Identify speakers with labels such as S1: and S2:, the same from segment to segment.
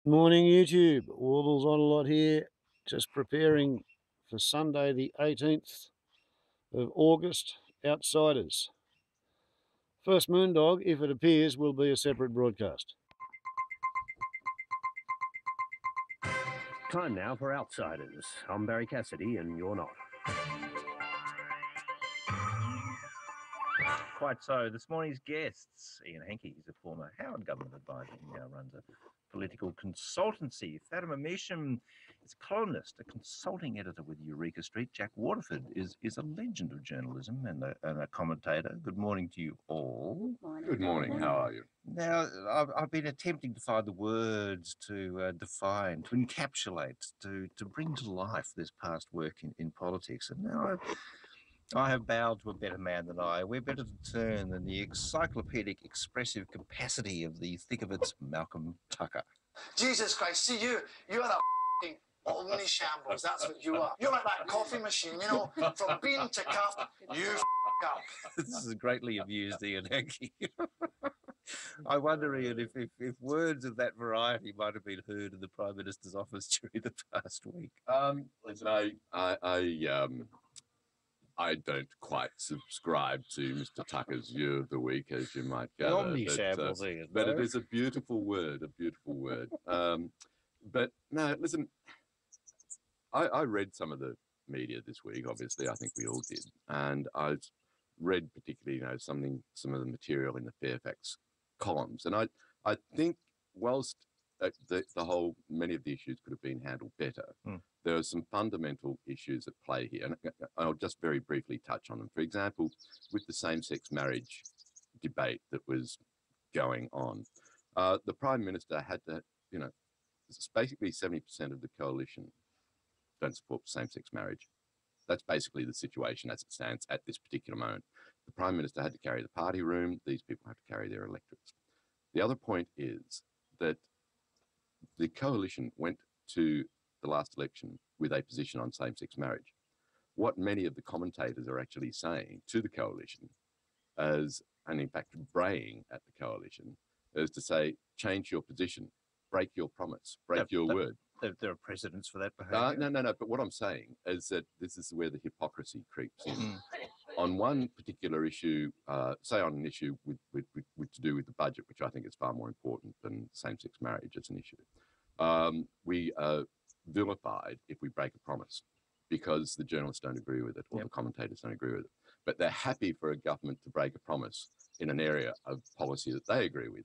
S1: Morning, YouTube. Warble's on a lot here. Just preparing for Sunday, the 18th of August. Outsiders. First Moondog, if it appears, will be a separate broadcast.
S2: Time now for Outsiders. I'm Barry Cassidy, and you're not. Quite so. This morning's guests, Ian Hankey is a former Howard government advisor. He now runs a political consultancy. Fatima Measham is a columnist, a consulting editor with Eureka Street. Jack Waterford is a legend of journalism and a commentator. Good morning to you all.
S3: Good morning. How are you?
S2: Now, I've been attempting to find the words to define, to encapsulate, to bring to life this past work in politics. And now I have bowed to a better man than I. We're better to turn than the encyclopedic expressive capacity of the thick of its Malcolm Tucker.
S4: Jesus Christ, see you are a f***ing Omni-Shambles, that's what you are. You're like that coffee machine, you know, from bean to cup, you f*** up.
S2: This is greatly amused Ian Hankey. I wonder, Ian, if words of that variety might have been heard in the Prime Minister's office during the past week.
S3: Listen, I don't quite subscribe to Mr. Tucker's view of the week, as you might gather.
S2: Omni-Shambles, Ian.
S3: But it is a beautiful word, But no, listen, I read some of the media this week, obviously, I think we all did. And I've read particularly, some of the material in the Fairfax columns. And I think whilst many of the issues could have been handled better, there are some fundamental issues at play here. And I'll just very briefly touch on them. For example, with the same-sex marriage debate that was going on, the Prime Minister had to, it's basically 70% of the coalition don't support same-sex marriage. That's basically the situation as it stands at this particular moment. The Prime Minister had to carry the party room. These people have to carry their electorates. The other point is that the coalition went to the last election with a position on same-sex marriage. What many of the commentators are actually saying to the coalition, and in fact braying at the coalition, is to say, change your position, break your promise, break your word.
S2: There are precedents for that behaviour.
S3: No. But what I'm saying is that this is where the hypocrisy creeps in. On one particular issue, say on an issue with to do with the budget, which I think is far more important than same-sex marriage as an issue, we are vilified if we break a promise because the journalists don't agree with it or the commentators don't agree with it. But they're happy for a government to break a promise in an area of policy that they agree with.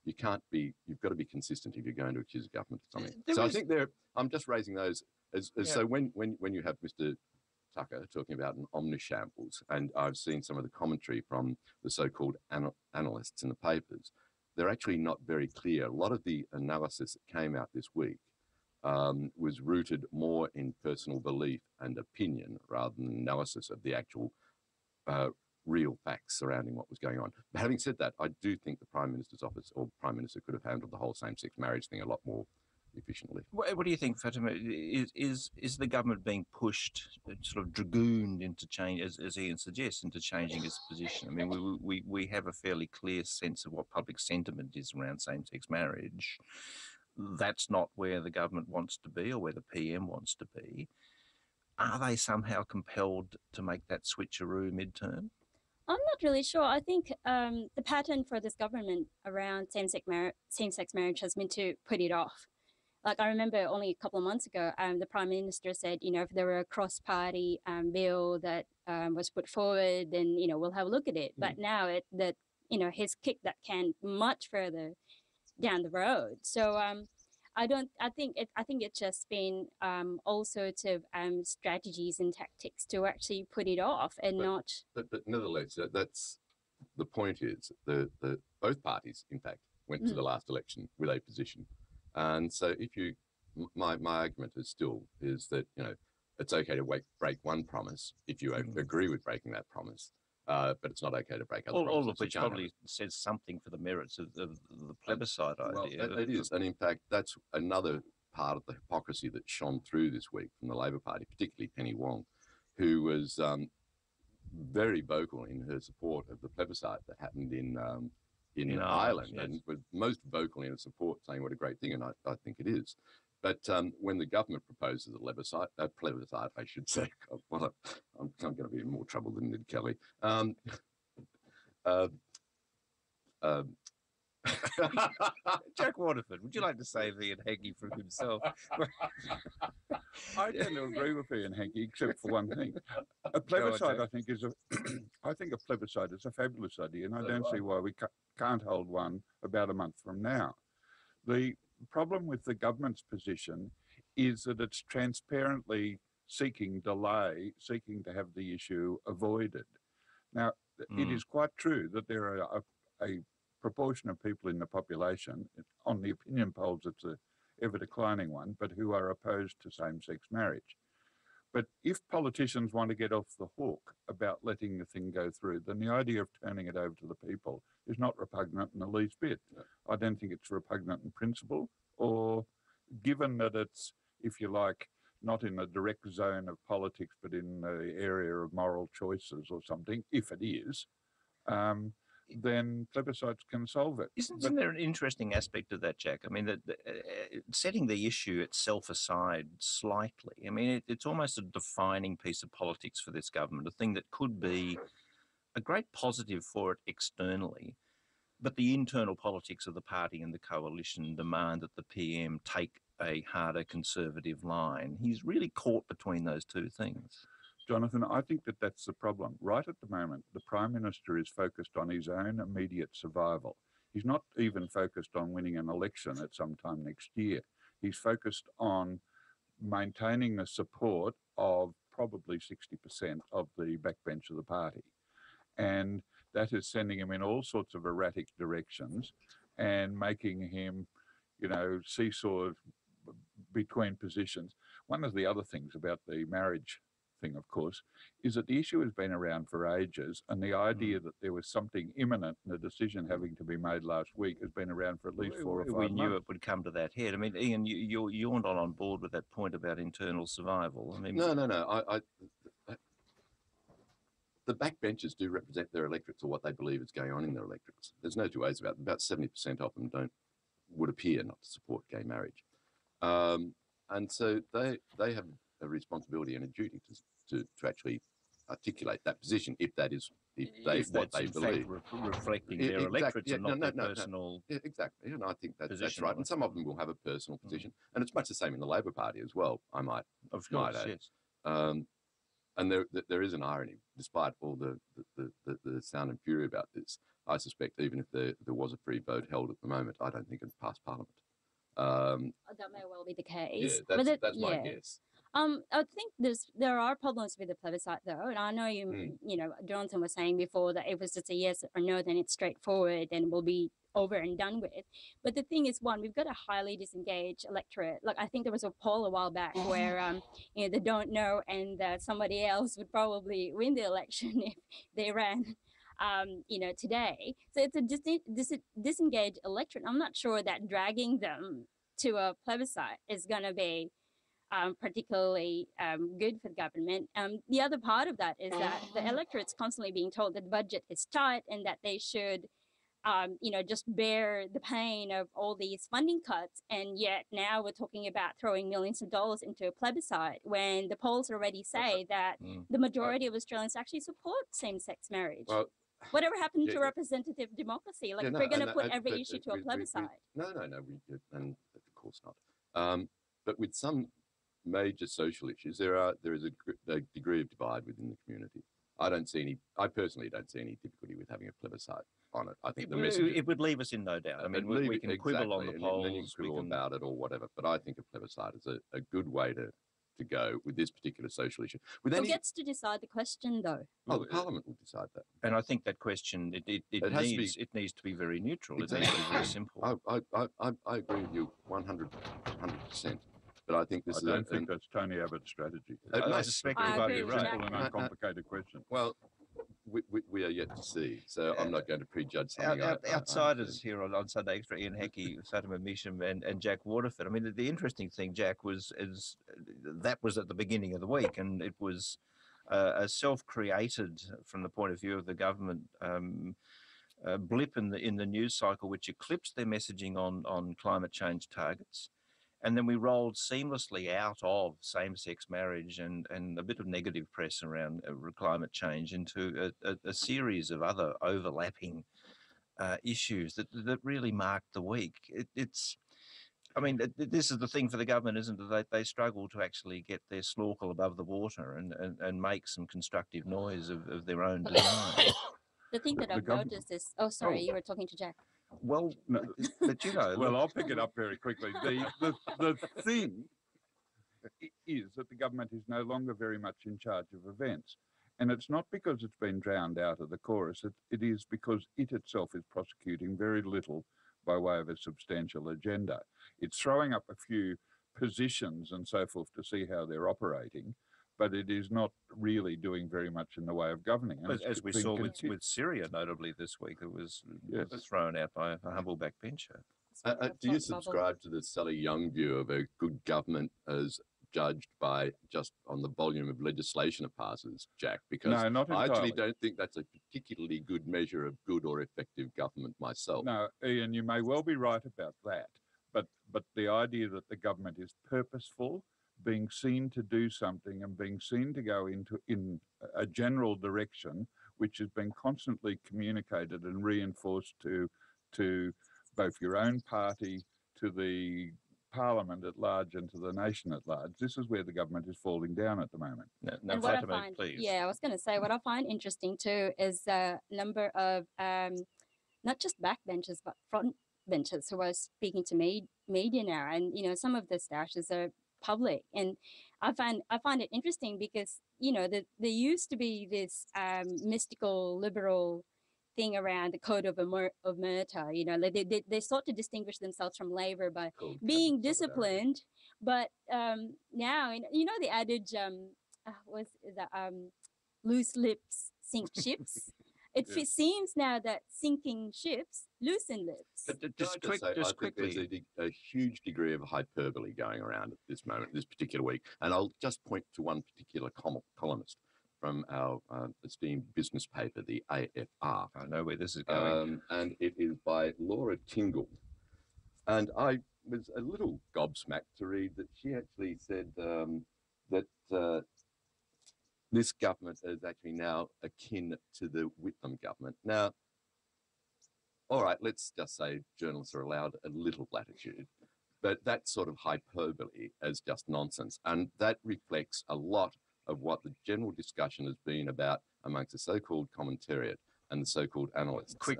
S3: You've got to be consistent if you're going to accuse a government of something. I think I'm just raising those so when you have Mr. Tucker talking about an Omni-Shambles, and I've seen some of the commentary from the so-called analysts in the papers, they're actually not very clear. A lot of the analysis that came out this week was rooted more in personal belief and opinion rather than analysis of the actual real facts surrounding what was going on. But having said that, I do think the Prime Minister's office or Prime Minister could have handled the whole same-sex marriage thing a lot more efficiently.
S2: What do you think, Fatima? Is the government being pushed, sort of dragooned into change, as Ian suggests, into changing its position? I mean, we have a fairly clear sense of what public sentiment is around same-sex marriage. That's not where the government wants to be or where the PM wants to be. Are they somehow compelled to make that switcheroo midterm?
S5: I'm not really sure. I think the pattern for this government around same-sex marriage has been to put it off. Like I remember only a couple of months ago, the Prime Minister said, if there were a cross-party bill that was put forward, then, we'll have a look at it. But now he's kicked that can much further down the road. So I think it's just been all sorts of strategies and tactics to actually put it off and not.
S3: But nevertheless, that's the point. Is the both parties, in fact, went to the last election with a position, and so my argument is that it's okay to break one promise if you agree with breaking that promise. But it's not okay to break other promises.
S2: All of which probably says something for the merits of the plebiscite idea.
S3: Well, it is. And in fact, that's another part of the hypocrisy that shone through this week from the Labor Party, particularly Penny Wong, who was very vocal in her support of the plebiscite that happened in in Ireland, and was most vocal in support, saying what a great thing, and I think it is. But when the government proposes a plebiscite, I should say, well, I'm going to be in more trouble than Ned Kelly.
S2: Jack Waterford, would you like to save Ian Hankey from himself?
S6: I tend to agree with Ian Hankey, except for one thing. A plebiscite, I think, I think a plebiscite is a fabulous idea, and I don't see why we can't hold one about a month from now. The problem with the government's position is that it's transparently seeking delay, seeking to have the issue avoided. Now, it is quite true that there are a proportion of people in the population, on the opinion polls it's a ever declining one, but who are opposed to same-sex marriage. But if politicians want to get off the hook about letting the thing go through, then the idea of turning it over to the people is not repugnant in the least bit. No. I don't think it's repugnant in principle, or given that it's, if you like, not in a direct zone of politics, but in the area of moral choices or something, if it is, then plebiscites can solve it.
S2: Isn't there an interesting aspect of that, Jack? I mean, setting the issue itself aside slightly, I mean, it's almost a defining piece of politics for this government, a thing that could be a great positive for it externally, but the internal politics of the party and the coalition demand that the PM take a harder conservative line. He's really caught between those two things.
S6: Jonathan, I think that that's the problem. Right at the moment, the Prime Minister is focused on his own immediate survival. He's not even focused on winning an election at some time next year. He's focused on maintaining the support of probably 60% of the backbench of the party. And that is sending him in all sorts of erratic directions and making him, you know, seesaw between positions. One of the other things about the marriage thing, of course, is that the issue has been around for ages, and the idea that there was something imminent and a decision having to be made last week has been around for at least 4 or 5 months.
S2: We knew it would come to that head. I mean, Ian, you're not on board with that point about internal survival. I mean,
S3: no. The backbenchers do represent their electorates or what they believe is going on in their electorates. There's no two ways about it. About 70% of them would appear not to support gay marriage. And so they have a responsibility and a duty to actually articulate that position if that is what they believe.
S2: Reflecting their electorates and not their personal.
S3: Exactly, and I think that's right. And some of them will have a personal position, and it's much the same in the Labor Party as well. I might,
S2: of course, yes.
S3: And there is an irony, despite all the sound and fury about this. I suspect even if there was a free vote held at the moment, I don't think it'd pass Parliament.
S5: That may well be the case.
S3: Yeah, that's my guess.
S5: I think there are problems with the plebiscite, though, and I know you know, Jonathan was saying before that if it's just a yes or no, then it's straightforward and will be over and done with. But the thing is, one, we've got a highly disengaged electorate. Like, I think there was a poll a while back where you know, they don't know, and somebody else would probably win the election if they ran. You know, today. So it's a disengaged electorate. I'm not sure that dragging them to a plebiscite is going to be particularly good for the government. The other part of that is that the electorate's constantly being told that the budget is tight and that they should, you know, just bear the pain of all these funding cuts. And yet now we're talking about throwing millions of dollars into a plebiscite when the polls already say that the majority of Australians actually support same-sex marriage.
S3: Well,
S5: whatever happened to representative democracy? Like, if we're going to put every issue to a plebiscite.
S3: No, and of course not. But with some major social issues, there is a degree of divide within the community. I personally don't see any difficulty with having a plebiscite on it. I think the message...
S2: It would leave us in no doubt. I mean, we can quibble on the polls.
S3: And then you can quibble about it or whatever. But I think a plebiscite is a good way to go with this particular social issue. Who
S5: gets to decide the question, though?
S3: Oh, the Parliament will decide that.
S2: And I think that question, it needs to be very neutral. Exactly. It needs to be very simple.
S3: I agree with you 100%. But I think
S6: I don't think that's Tony Abbott's strategy.
S2: I suspect you might be right.
S6: Simple and uncomplicated question.
S3: Well, we are yet to see, so I'm not going to prejudge something.
S2: Outsiders here on Sunday Extra, Ian Hackey, Fatima Misham and Jack Waterford. I mean, the interesting thing, Jack, is that was at the beginning of the week, and it was a self-created, from the point of view of the government, blip in the news cycle, which eclipsed their messaging on climate change targets. And then we rolled seamlessly out of same-sex marriage and a bit of negative press around climate change into a series of other overlapping issues that really marked the week. I mean, this is the thing for the government, isn't it? They struggle to actually get their snorkel above the water and make some constructive noise of their own design.
S5: The thing that I've noticed is, you were talking to Jack.
S2: Well, no, but you know.
S6: Well, I'll pick it up very quickly. The thing is that the government is no longer very much in charge of events. And it's not because it's been drowned out of the chorus. It is because it itself is prosecuting very little by way of a substantial agenda. It's throwing up a few positions and so forth to see how they're operating, but it is not really doing very much in the way of governing.
S2: But as we saw with Syria, notably this week, it was thrown out by a humble backbencher.
S3: Do you subscribe to the Sally Young view of a good government as judged by just on the volume of legislation it passes, Jack? Because
S6: no, not
S3: I
S6: entirely.
S3: actually don't think that's a particularly good measure of good or effective government myself.
S6: No, Ian, you may well be right about that. But the idea that the government is purposeful, being seen to do something and being seen to go in a general direction, which has been constantly communicated and reinforced to both your own party, to the Parliament at large and to the nation at large. This is where the government is falling down at the moment.
S2: No, Fatima, please.
S5: Yeah, I was going to say, what I find interesting too is the number of not just backbenchers but frontbenchers who are speaking to media now, and you know, some of the stashes are public, and I find it interesting because you know there used to be this mystical liberal thing around the code of omerta, you know, like they sought to distinguish themselves from Labor by being disciplined, but now, you know, the adage, loose lips sink ships. It seems now that sinking ships loosen lips.
S3: But just quickly, there's a huge degree of hyperbole going around at this moment, this particular week, and I'll just point to one particular columnist from our esteemed business paper, the AFR.
S2: I know where this is going.
S3: And it is by Laura Tingle. And I was a little gobsmacked to read that she actually said that this government is actually now akin to the Whitlam government. Now, all right, let's just say journalists are allowed a little latitude, but that sort of hyperbole is just nonsense. And that reflects a lot of what the general discussion has been about amongst the so-called commentariat and the so-called analysts.
S2: Quick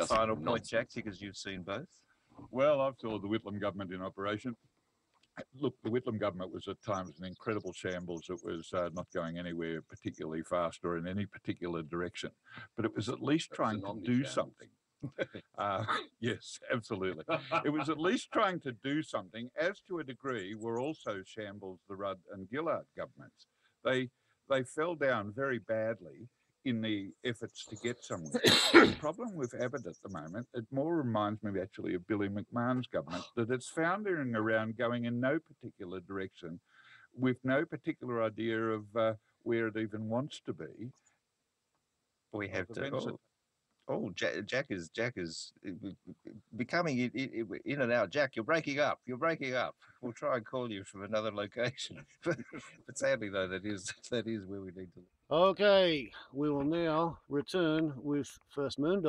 S2: final point, Jack, because you've seen both.
S6: Well, I've saw the Whitlam government in operation. Look, the Whitlam government was at times an incredible shambles. It was not going anywhere particularly fast or in any particular direction, but it was at least trying to do something. Yes, absolutely. It was at least trying to do something, as to a degree were also shambles the Rudd and Gillard governments. They fell down very badly in the efforts to get somewhere. The problem with Abbott at the moment, it more reminds me actually of Billy McMahon's government, that it's foundering around going in no particular direction with no particular idea of where it even wants to be.
S2: We have to... Jack is becoming in and out. Jack, you're breaking up. We'll try and call you from another location. But sadly, though, that is where we need to.
S1: Okay, we will now return with First Moondog.